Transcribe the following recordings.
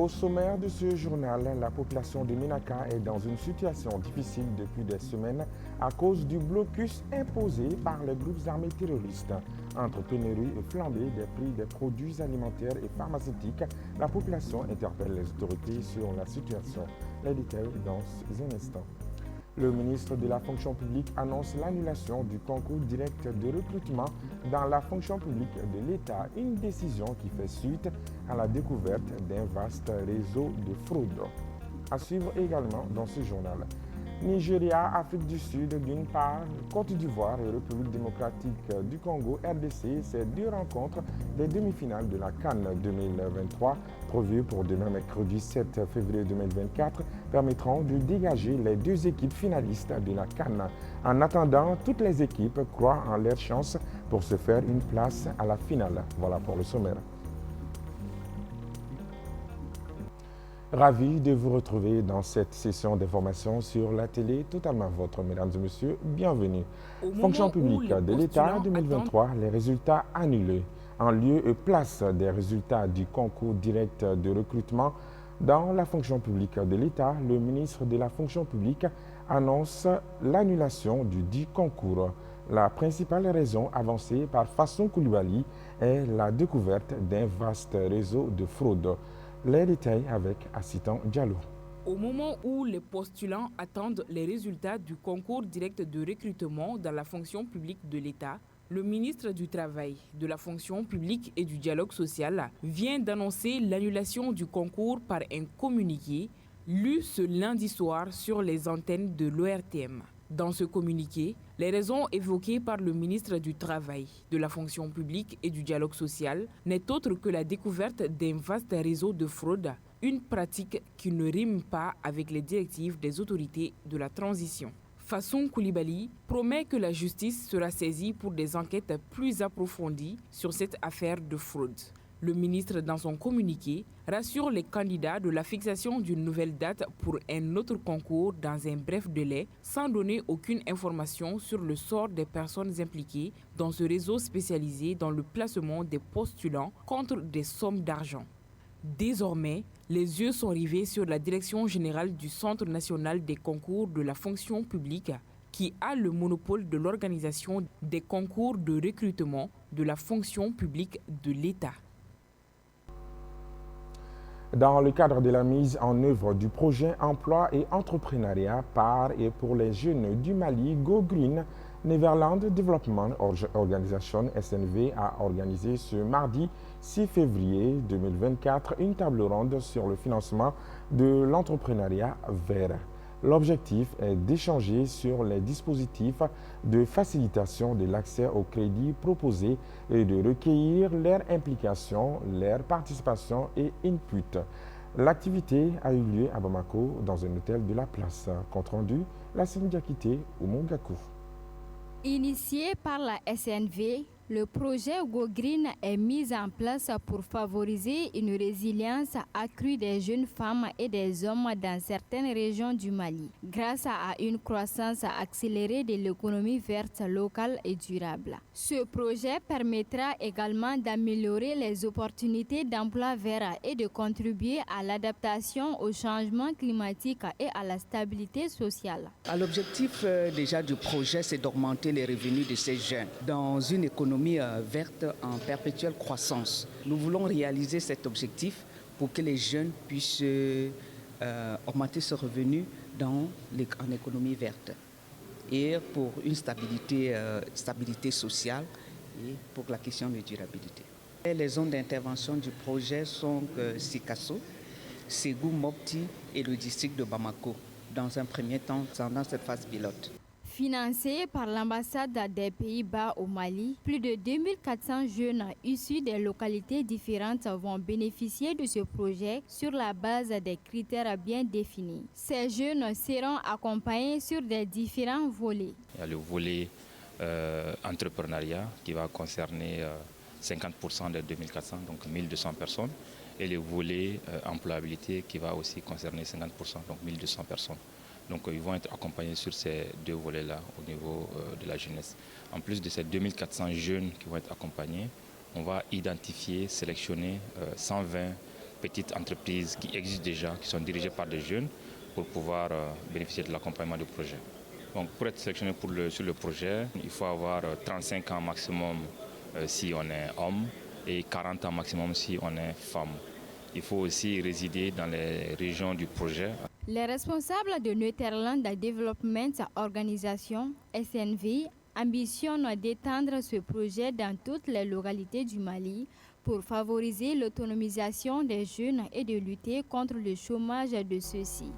Au sommaire de ce journal, la population de Ménaka est dans une situation difficile depuis des semaines à cause du blocus imposé par les groupes armés terroristes. Entre pénurie et flambée des prix des produits alimentaires et pharmaceutiques, la population interpelle les autorités sur la situation. Les détails dans un instant. Le ministre de la fonction publique annonce l'annulation du concours direct de recrutement dans la fonction publique de l'État, une décision qui fait suite à la découverte d'un vaste réseau de fraude. À suivre également dans ce journal. Nigeria, Afrique du Sud d'une part, Côte d'Ivoire et République démocratique du Congo, RDC, ces deux rencontres des demi-finales de la CAN 2023, prévues pour demain mercredi 7 février 2024, permettront de dégager les deux équipes finalistes de la CAN. En attendant, toutes les équipes croient en leurs chances pour se faire une place à la finale. Voilà pour le sommaire. Ravi de vous retrouver dans cette session d'information sur la télé totalement vôtre, mesdames et messieurs, bienvenue. Fonction publique de l'État 2023, les résultats annulés. En lieu et place des résultats du concours direct de recrutement dans la fonction publique de l'État, le ministre de la fonction publique annonce l'annulation du dit concours. La principale raison avancée par Fasson Koulibaly est la découverte d'un vaste réseau de fraude. Les détails avec Assitan Diallo. Au moment où les postulants attendent les résultats du concours direct de recrutement dans la fonction publique de l'État, le ministre du Travail, de la fonction publique et du dialogue social vient d'annoncer l'annulation du concours par un communiqué lu ce lundi soir sur les antennes de l'ORTM. Dans ce communiqué, les raisons évoquées par le ministre du Travail, de la fonction publique et du dialogue social n'est autre que la découverte d'un vaste réseau de fraude, une pratique qui ne rime pas avec les directives des autorités de la transition. Fasson Koulibaly promet que la justice sera saisie pour des enquêtes plus approfondies sur cette affaire de fraude. Le ministre, dans son communiqué, rassure les candidats de la fixation d'une nouvelle date pour un autre concours dans un bref délai, sans donner aucune information sur le sort des personnes impliquées dans ce réseau spécialisé dans le placement des postulants contre des sommes d'argent. Désormais, les yeux sont rivés sur la direction générale du Centre national des concours de la fonction publique, qui a le monopole de l'organisation des concours de recrutement de la fonction publique de l'État. Dans le cadre de la mise en œuvre du projet Emploi et Entrepreneuriat par et pour les jeunes du Mali, Go Green, Netherlands Development Organization SNV a organisé ce mardi 6 février 2024 une table ronde sur le financement de l'entrepreneuriat vert. L'objectif est d'échanger sur les dispositifs de facilitation de l'accès au crédit proposés et de recueillir leur implication, leur participation et input. L'activité a eu lieu à Bamako dans un hôtel de la place. Compte rendu, la Diakité ou Mongakou. Initié par la SNV, le projet Go Green est mis en place pour favoriser une résilience accrue des jeunes femmes et des hommes dans certaines régions du Mali, grâce à une croissance accélérée de l'économie verte locale et durable. Ce projet permettra également d'améliorer les opportunités d'emploi vert et de contribuer à l'adaptation au changement climatique et à la stabilité sociale. L'objectif déjà du projet, c'est d'augmenter les revenus de ces jeunes dans une économie verte en perpétuelle croissance. Nous voulons réaliser cet objectif pour que les jeunes puissent augmenter ce revenu en économie verte et pour une stabilité sociale et pour la question de durabilité. Et les zones d'intervention du projet sont Sikasso, Ségou, Mopti et le district de Bamako dans un premier temps dans cette phase pilote. Financé par l'ambassade des Pays-Bas au Mali, plus de 2400 jeunes issus des localités différentes vont bénéficier de ce projet sur la base des critères bien définis. Ces jeunes seront accompagnés sur des différents volets. Il y a le volet entrepreneuriat qui va concerner 50% des 2400, donc 1200 personnes, et le volet employabilité qui va aussi concerner 50%, donc 1200 personnes. Donc ils vont être accompagnés sur ces deux volets-là au niveau de la jeunesse. En plus de ces 2400 jeunes qui vont être accompagnés, on va identifier, sélectionner 120 petites entreprises qui existent déjà, qui sont dirigées par des jeunes, pour pouvoir bénéficier de l'accompagnement du projet. Donc, pour être sélectionné sur le projet, il faut avoir 35 ans maximum si on est homme et 40 ans maximum si on est femme. Il faut aussi résider dans les régions du projet. Les responsables de Netherlands Development Organisation, SNV, ambitionnent d'étendre ce projet dans toutes les localités du Mali pour favoriser l'autonomisation des jeunes et de lutter contre le chômage de ceux-ci.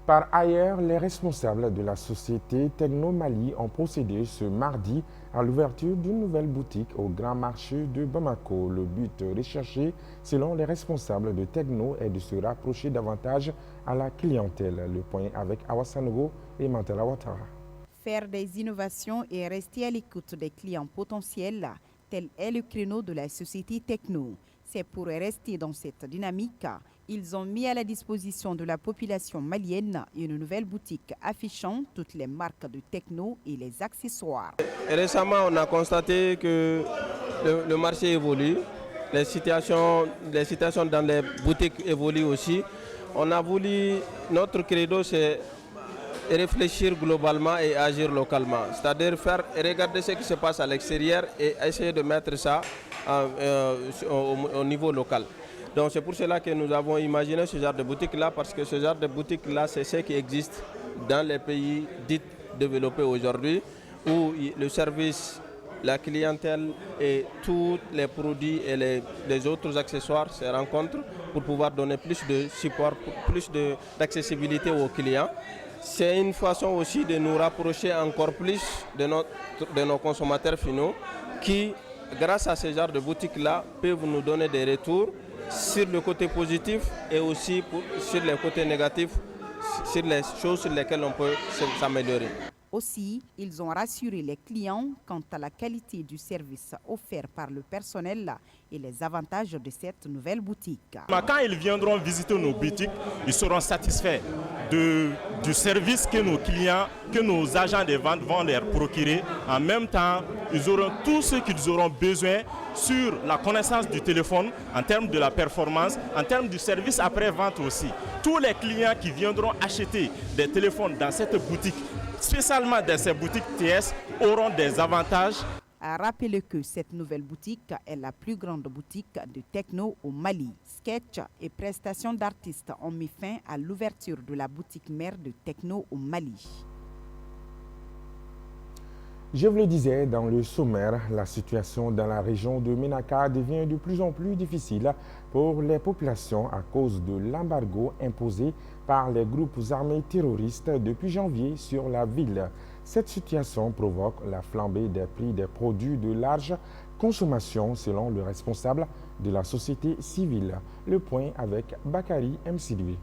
Par ailleurs, les responsables de la société Techno Mali ont procédé ce mardi à l'ouverture d'une nouvelle boutique au Grand Marché de Bamako. Le but recherché, selon les responsables de Techno, est de se rapprocher davantage à la clientèle. Le point avec Awa Sanogo et Mantala Ouattara. Faire des innovations et rester à l'écoute des clients potentiels, tel est le créneau de la société Techno. C'est pour rester dans cette dynamique. Ils ont mis à la disposition de la population malienne une nouvelle boutique affichant toutes les marques de techno et les accessoires. Récemment, on a constaté que le marché évolue, les situations dans les boutiques évoluent aussi. On a voulu, notre credo, c'est réfléchir globalement et agir localement. C'est-à-dire regarder ce qui se passe à l'extérieur et essayer de mettre ça au niveau local. Donc c'est pour cela que nous avons imaginé ce genre de boutique-là, parce que ce genre de boutique-là, c'est ce qui existe dans les pays dits développés aujourd'hui, où le service, la clientèle et tous les produits et les autres accessoires se rencontrent pour pouvoir donner plus de support, plus d'accessibilité aux clients. C'est une façon aussi de nous rapprocher encore plus de nos consommateurs finaux qui, grâce à ce genre de boutiques-là, peuvent nous donner des retours sur le côté positif et aussi sur le côté négatif, sur les choses sur lesquelles on peut s'améliorer. Aussi, ils ont rassuré les clients quant à la qualité du service offert par le personnel et les avantages de cette nouvelle boutique. Quand ils viendront visiter nos boutiques, ils seront satisfaits du service que nos clients, que nos agents de vente vont leur procurer. En même temps, ils auront tout ce qu'ils auront besoin sur la connaissance du téléphone, en termes de la performance, en termes du service après-vente aussi. Tous les clients qui viendront acheter des téléphones dans cette boutique, spécialement dans ces boutiques TS, auront des avantages. Rappelez que cette nouvelle boutique est la plus grande boutique de techno au Mali. Sketch et prestations d'artistes ont mis fin à l'ouverture de la boutique mère de techno au Mali. Je vous le disais dans le sommaire, la situation dans la région de Ménaka devient de plus en plus difficile pour les populations à cause de l'embargo imposé par les groupes armés terroristes depuis janvier sur la ville. Cette situation provoque la flambée des prix des produits de large consommation selon le responsable de la société civile. Le point avec Bakary Msidoué.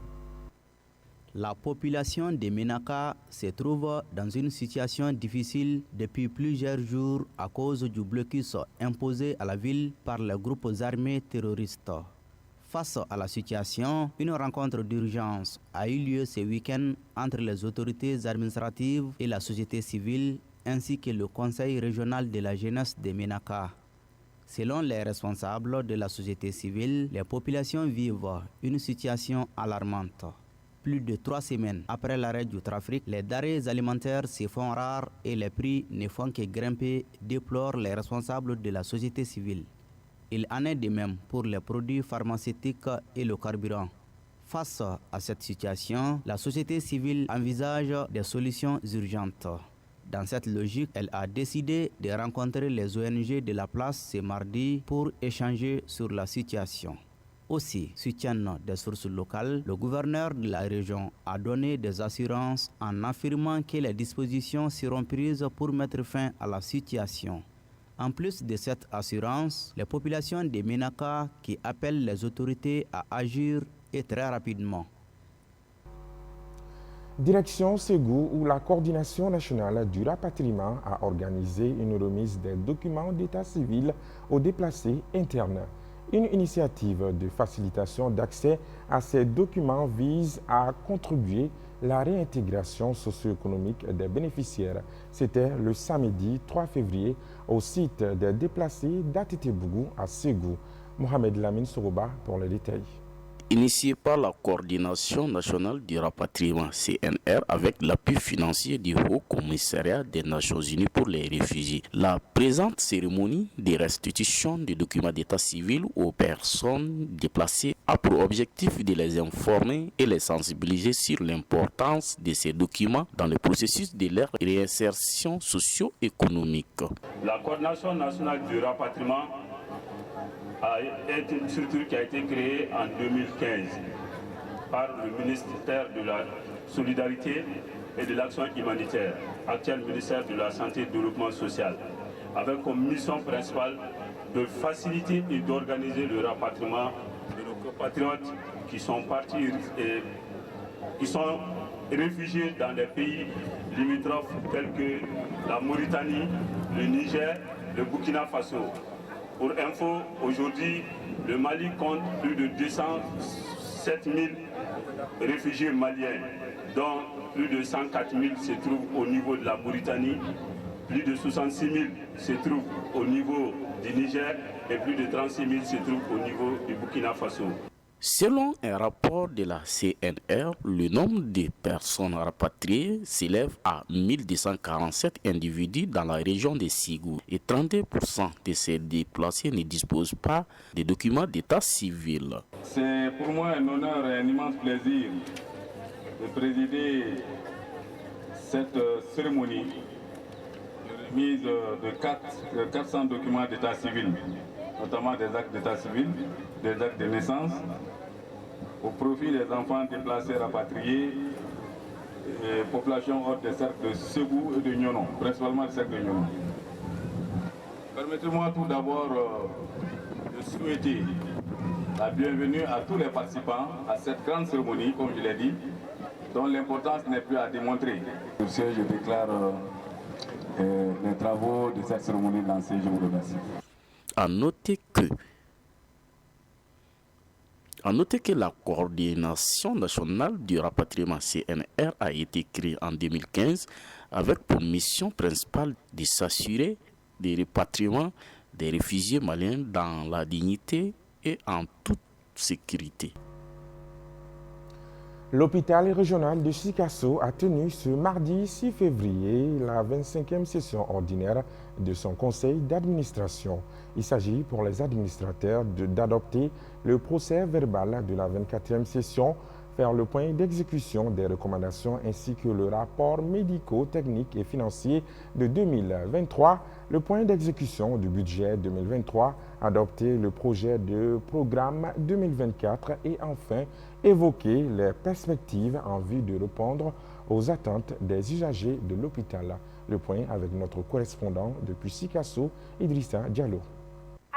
La population de Ménaka se trouve dans une situation difficile depuis plusieurs jours à cause du blocus imposé à la ville par les groupes armés terroristes. Face à la situation, une rencontre d'urgence a eu lieu ce week-end entre les autorités administratives et la société civile, ainsi que le Conseil régional de la jeunesse de Ménaka. Selon les responsables de la société civile, les populations vivent une situation alarmante. Plus de 3 semaines après l'arrêt du trafic, les denrées alimentaires se font rares et les prix ne font que grimper, déplorent les responsables de la société civile. Il en est de même pour les produits pharmaceutiques et le carburant. Face à cette situation, la société civile envisage des solutions urgentes. Dans cette logique, elle a décidé de rencontrer les ONG de la place ce mardi pour échanger sur la situation. Aussi, soutiennent des sources locales, le gouverneur de la région a donné des assurances en affirmant que les dispositions seront prises pour mettre fin à la situation. En plus de cette assurance, les populations de Ménaka qui appellent les autorités à agir et très rapidement. Direction Ségou, où la Coordination nationale du rapatriement a organisé une remise des documents d'état civil aux déplacés internes. Une initiative de facilitation d'accès à ces documents vise à contribuer à la réintégration socio-économique des bénéficiaires. C'était le samedi 3 février au site des déplacés d'Atétébougou à Ségou. Mohamed Lamine Sourouba pour les détails. Initié par la Coordination nationale du rapatriement CNR avec l'appui financier du Haut Commissariat des Nations Unies pour les réfugiés, la présente cérémonie de restitution des documents d'état civil aux personnes déplacées a pour objectif de les informer et les sensibiliser sur l'importance de ces documents dans le processus de leur réinsertion socio-économique. La Coordination nationale du rapatriement est une structure qui a été créée en 2015 par le ministère de la Solidarité et de l'Action humanitaire, actuel ministère de la Santé et du Développement social, avec comme mission principale de faciliter et d'organiser le rapatriement de nos compatriotes qui sont partis et qui sont réfugiés dans des pays limitrophes tels que la Mauritanie, le Niger, le Burkina Faso. Pour info, aujourd'hui, le Mali compte plus de 207 000 réfugiés maliens, dont plus de 104 000 se trouvent au niveau de la Mauritanie, plus de 66 000 se trouvent au niveau du Niger et plus de 36 000 se trouvent au niveau du Burkina Faso. Selon un rapport de la CNR, le nombre de personnes rapatriées s'élève à 1247 individus dans la région de Ségou et 32% de ces déplacés ne disposent pas de documents d'état civil. C'est pour moi un honneur et un immense plaisir de présider cette cérémonie de remise de 400 documents d'état civil, notamment des actes d'état civil, des actes de naissance, au profit des enfants déplacés rapatriés et populations hors des cercles de Ségou et de Nyonon, principalement des cercles de Nyonon. Permettez-moi tout d'abord de souhaiter la bienvenue à tous les participants à cette grande cérémonie, comme je l'ai dit, dont l'importance n'est plus à démontrer. Sur ce, je déclare les travaux de cette cérémonie lancée. Je vous remercie. À noter que la Coordination nationale du rapatriement CNR a été créée en 2015 avec pour mission principale de s'assurer des rapatriements des réfugiés maliens dans la dignité et en toute sécurité. L'hôpital régional de Sikasso a tenu ce mardi 6 février la 25e session ordinaire de son conseil d'administration. Il s'agit pour les administrateurs d'adopter le procès verbal de la 24e session, faire le point d'exécution des recommandations ainsi que le rapport médico-technique et financier de 2023, le point d'exécution du budget 2023, adopter le projet de programme 2024 et enfin évoquer les perspectives en vue de répondre aux attentes des usagers de l'hôpital. Le point avec notre correspondant depuis Sikasso, Idrissa Diallo.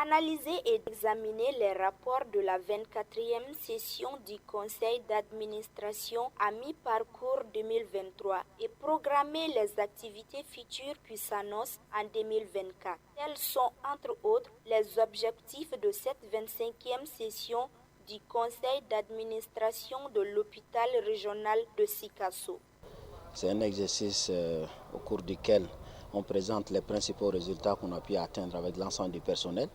Analyser et examiner les rapports de la 24e session du Conseil d'administration à mi-parcours 2023 et programmer les activités futures qui s'annoncent en 2024. Tels sont entre autres les objectifs de cette 25e session du Conseil d'administration de l'hôpital régional de Sikasso. C'est un exercice au cours duquel on présente les principaux résultats qu'on a pu atteindre avec l'ensemble du personnel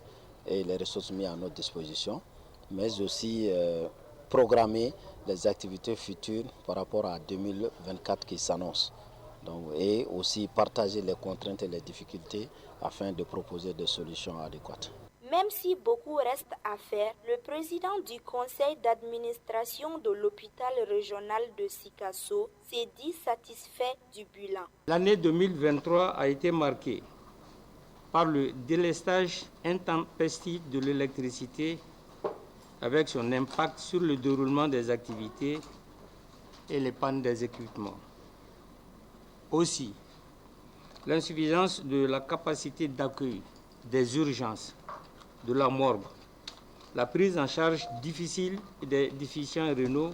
et les ressources mises à notre disposition, mais aussi programmer les activités futures par rapport à 2024 qui s'annoncent. Et aussi partager les contraintes et les difficultés afin de proposer des solutions adéquates. Même si beaucoup reste à faire, le président du conseil d'administration de l'hôpital régional de Sikasso s'est dit satisfait du bilan. L'année 2023 a été marquée par le délestage intempestif de l'électricité avec son impact sur le déroulement des activités et les pannes des équipements. Aussi, l'insuffisance de la capacité d'accueil des urgences, de la morgue, la prise en charge difficile des déficients rénaux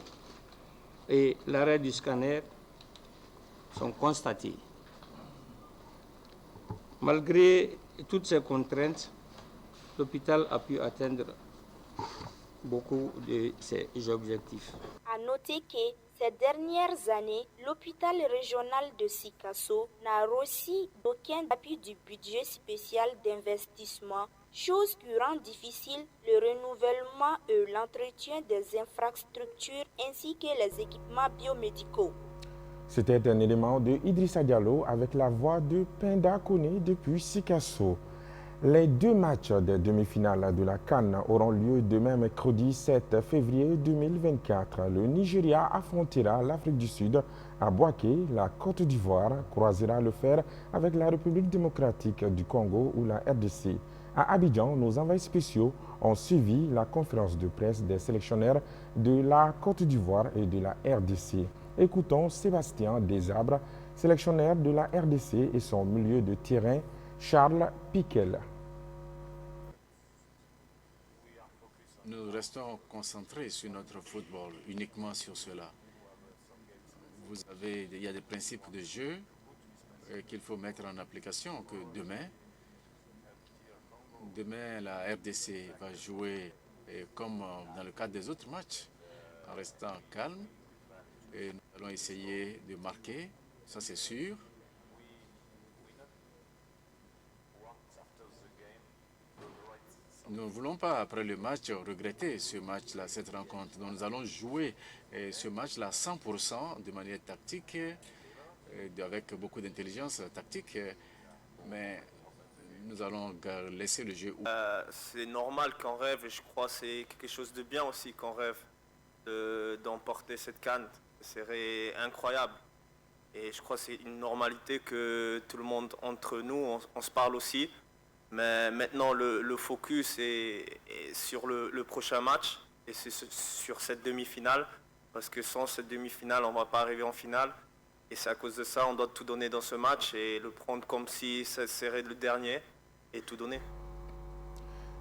et l'arrêt du scanner sont constatés. Malgré toutes ces contraintes, l'hôpital a pu atteindre beaucoup de ses objectifs. À noter que ces dernières années, l'hôpital régional de Sikasso n'a reçu aucun appui du budget spécial d'investissement chose qui rend difficile le renouvellement et l'entretien des infrastructures ainsi que les équipements biomédicaux. C'était un élément de Idrissa Diallo avec la voix de Penda Kone depuis Sikasso. Les deux matchs des demi-finales de la CAN auront lieu demain mercredi 7 février 2024. Le Nigeria affrontera l'Afrique du Sud à Bouaké. La Côte d'Ivoire croisera le fer avec la République démocratique du Congo ou la RDC. À Abidjan, nos envoyés spéciaux ont suivi la conférence de presse des sélectionneurs de la Côte d'Ivoire et de la RDC. Écoutons Sébastien Desabres, sélectionneur de la RDC, et son milieu de terrain, Charles Piquel. Nous restons concentrés sur notre football, uniquement sur cela. Il y a des principes de jeu qu'il faut mettre en application, que demain la RDC va jouer comme dans le cadre des autres matchs, en restant calme. Et nous allons essayer de marquer, ça c'est sûr. Nous ne voulons pas, après le match, regretter ce match-là, cette rencontre. Donc nous allons jouer ce match-là 100% de manière tactique, avec beaucoup d'intelligence tactique, mais nous allons laisser le jeu. C'est normal qu'on rêve, et je crois que c'est quelque chose de bien aussi qu'on rêve d'emporter cette CAN. Ce serait incroyable. Et je crois que c'est une normalité que tout le monde, entre nous, on se parle aussi. Mais maintenant, le focus est sur le prochain match et c'est sur cette demi-finale. Parce que sans cette demi-finale, on ne va pas arriver en finale. Et c'est à cause de ça, on doit tout donner dans ce match et le prendre comme si ça serait le dernier et tout donner.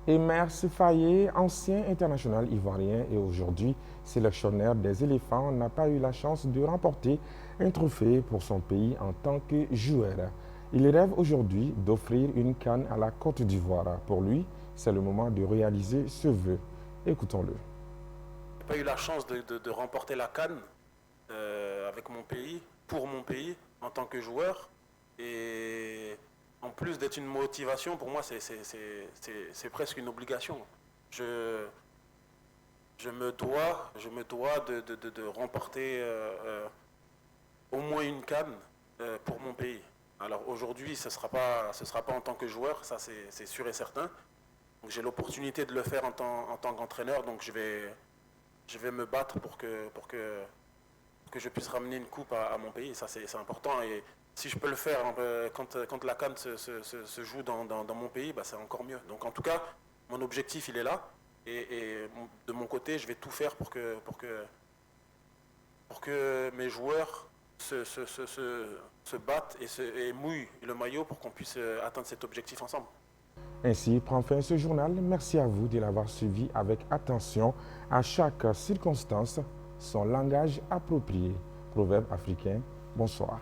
Emer Sefaye, ancien international ivoirien et aujourd'hui sélectionneur des éléphants, n'a pas eu la chance de remporter un trophée pour son pays en tant que joueur. Il rêve aujourd'hui d'offrir une CAN à la Côte d'Ivoire. Pour lui, c'est le moment de réaliser ce vœu. Écoutons-le. Je n'ai pas eu la chance de remporter la CAN avec mon pays, pour mon pays, en tant que joueur. Et en plus d'être une motivation, pour moi, c'est presque une obligation. Je me dois de remporter au moins une CAN pour mon pays. Alors aujourd'hui, ce sera pas en tant que joueur, ça c'est sûr et certain. J'ai l'opportunité de le faire en tant qu'entraîneur, donc je vais me battre pour que je puisse ramener une coupe à mon pays. Ça c'est important. Et si je peux le faire quand la CAN se joue dans mon pays, bah, c'est encore mieux. Donc en tout cas, mon objectif il est là. Et de mon côté, je vais tout faire pour que mes joueurs se battent et mouillent le maillot pour qu'on puisse atteindre cet objectif ensemble. Ainsi prend fin ce journal. Merci à vous de l'avoir suivi avec attention. À chaque circonstance, son langage approprié. Proverbe africain, bonsoir.